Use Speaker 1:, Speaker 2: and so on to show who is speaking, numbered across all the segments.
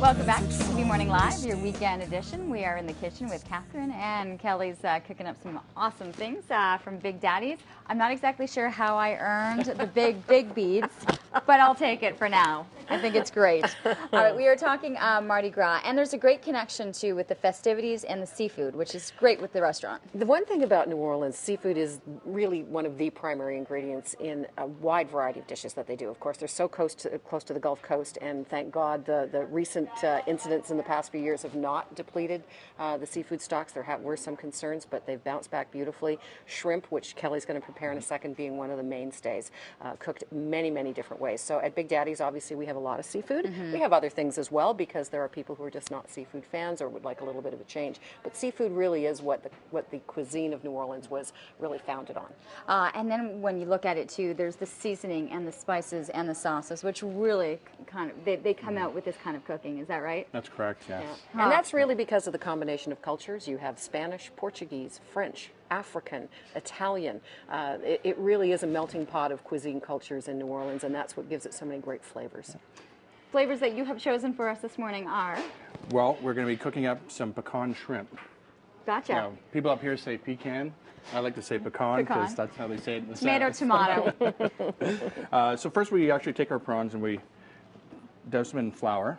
Speaker 1: Welcome back to TV Morning Live, your weekend edition. We are in the kitchen with Catherine, and Kelly's cooking up some awesome things from Big Daddy's. I'm not exactly sure how I earned the big beads, but I'll take it for now. I think it's great. All right, we are talking Mardi Gras, and there's a great connection too with the festivities and the seafood, which is great with the restaurant.
Speaker 2: The one thing about New Orleans, seafood is really one of the primary ingredients in a wide variety of dishes that they do. Of course, they're so close to the Gulf Coast, and thank God the recent incidents in the past few years have not depleted the seafood stocks. There were some concerns, but they've bounced back beautifully. Shrimp, which Kelly's going to prepare in a second, being one of the mainstays, cooked many different ways. So at Big Daddy's, obviously, we have a lot of seafood. Mm-hmm. We have other things as well, because there are people who are just not seafood fans or would like a little bit of a change. But seafood really is what the cuisine of New Orleans was really founded on.
Speaker 1: And then when you look at it too, there's the seasoning and the spices and the sauces, which really kind of they come out with this kind of cooking. Is that right?
Speaker 3: That's correct, yes.
Speaker 2: Yeah. And that's really because of the combination of cultures. You have Spanish, Portuguese, French, African, Italian. It really is a melting pot of cuisine cultures in New Orleans, and that's what gives it so many great flavors.
Speaker 1: Flavors that you have chosen for us this morning are?
Speaker 3: Well, we're going to be cooking up some pecan shrimp.
Speaker 1: Gotcha.
Speaker 3: Now, people up here say pecan. I like to say pecan because that's how they say it in the
Speaker 1: Tomato, tomato.
Speaker 3: So first we actually take our prawns and we douse them in flour.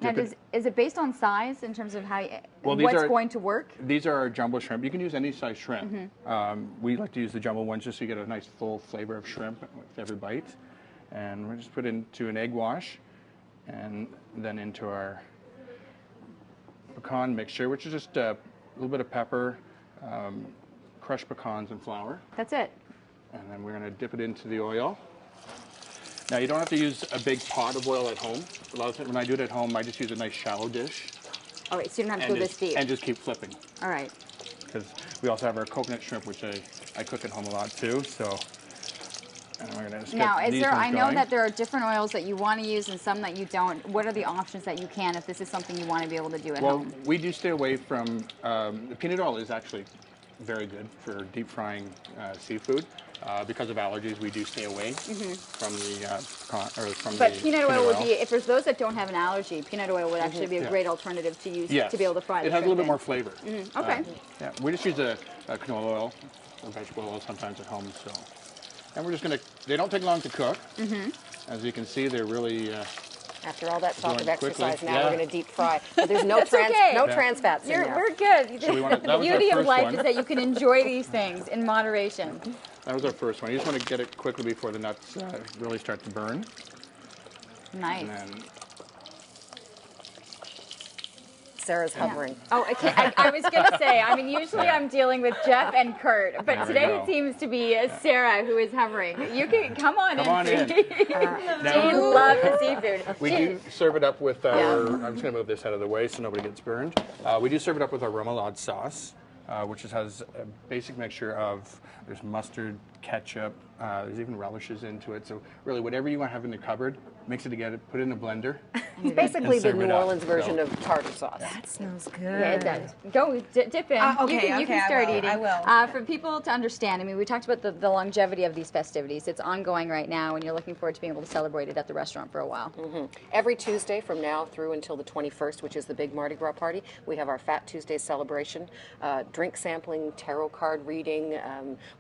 Speaker 1: Now, is it based on size in terms of how what's going to work?
Speaker 3: These are our jumbo shrimp. You can use any size shrimp. Mm-hmm. We like to use the jumbo ones just so you get a nice full flavor of shrimp with every bite. And we'll just put it into an egg wash and then into our pecan mixture, which is just a little bit of pepper, crushed pecans and flour.
Speaker 1: That's it.
Speaker 3: And then we're going to dip it into the oil. Now, you don't have to use a big pot of oil at home. A lot of times when I do it at home, I just use a nice shallow dish.
Speaker 1: All right, so you don't have to go this deep.
Speaker 3: And just keep flipping.
Speaker 1: All right.
Speaker 3: Because we also have our coconut shrimp, which I cook at home a lot too. So, and we're going to
Speaker 1: now, I know that there are different oils that you want to use and some that you don't. What are the options that you can if this is something you want to be able to do at home?
Speaker 3: Well, we do stay away from, the peanut oil is actually very good for deep frying seafood. Because of allergies, we do stay away from the
Speaker 1: But peanut oil would be, if there's those that don't have an allergy, peanut oil would actually be a great alternative to use to be able to fry the
Speaker 3: It has a little bit more flavor.
Speaker 1: Okay.
Speaker 3: Yeah, we just use a canola oil or vegetable oil sometimes at home. So, and we're just going to, they don't take long to cook. As you can see, they're really...
Speaker 2: After all that talk of exercise,
Speaker 3: quickly.
Speaker 2: now we're going to deep fry. But there's no trans fats in there.
Speaker 1: We're good. The beauty of life is that you can enjoy these things in moderation.
Speaker 3: That was our first one. You just want to get it quickly before the nuts really start to burn.
Speaker 1: Nice.
Speaker 3: And then
Speaker 2: Sarah's hovering.
Speaker 1: Oh, I was going to say, I mean, usually I'm dealing with Jeff and Kurt, but today it seems to be Sarah who is hovering. You can come on in. Jane loves the seafood.
Speaker 3: We do serve it up with our, I'm just going to move this out of the way so nobody gets burned. We do serve it up with our remoulade sauce, which has a basic mixture of, there's mustard, ketchup, there's even relishes into it. So really, whatever you want to have in the cupboard, mix it together, put it in a blender.
Speaker 2: It's basically the New Orleans version of tartar sauce.
Speaker 4: That smells good.
Speaker 1: Yeah, it does. Go dip in. You can start eating.
Speaker 4: I will.
Speaker 1: For people to understand, I mean, we talked about the longevity of these festivities. It's ongoing right now, and you're looking forward to being able to celebrate it at the restaurant for a while.
Speaker 2: Every Tuesday from now through until the 21st, which is the big Mardi Gras party, we have our Fat Tuesday celebration, drink sampling, tarot card reading.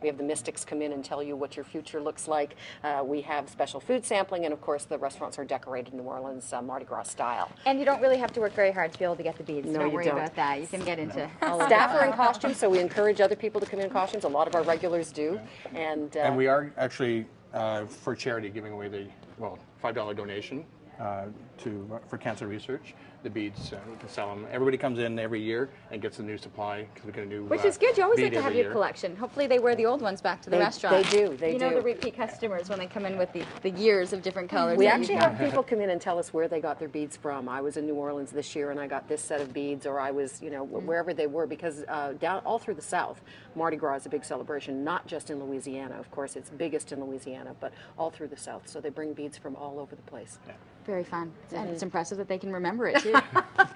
Speaker 2: We have the mystics come in and tell you what your future looks like. We have special food sampling, and of course the restaurants are decorated in New Orleans Mardi Gras style.
Speaker 1: And you don't really have to work very hard to be able to get the beads.
Speaker 2: No,
Speaker 1: don't worry about that. You can get into all of
Speaker 2: Staff
Speaker 1: that.
Speaker 2: are in costumes, so we encourage other people to come in costumes. A lot of our regulars do. And
Speaker 3: we are actually, for charity, giving away the, $5 donation for cancer research. The beads, we can sell them. Everybody comes in every year and gets a new supply because we get a new
Speaker 1: Which is good. You always
Speaker 3: bead
Speaker 1: like to have
Speaker 3: every
Speaker 1: your collection. Hopefully they wear the old ones back to the restaurant.
Speaker 2: They do. They
Speaker 1: do. You know the repeat customers when they come in with the years of different colors.
Speaker 2: We actually have people come in and tell us where they got their beads from. I was in New Orleans this year and I got this set of beads, or I was, wherever they were, because down all through the South, Mardi Gras is a big celebration, not just in Louisiana. Of course, it's biggest in Louisiana, but all through the South. So they bring beads from all over the place.
Speaker 3: Yeah.
Speaker 1: Very fun. And it's impressive that they can remember it, too.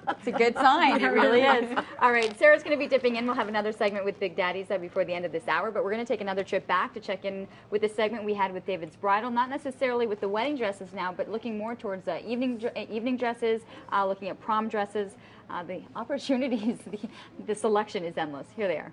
Speaker 1: It's a good sign. It really is. All right, Sarah's going to be dipping in. We'll have another segment with Big Daddies before the end of this hour, but we're going to take another trip back to check in with the segment we had with David's Bridal, not necessarily with the wedding dresses now, but looking more towards evening dresses, looking at prom dresses. The opportunities, the selection is endless. Here they are.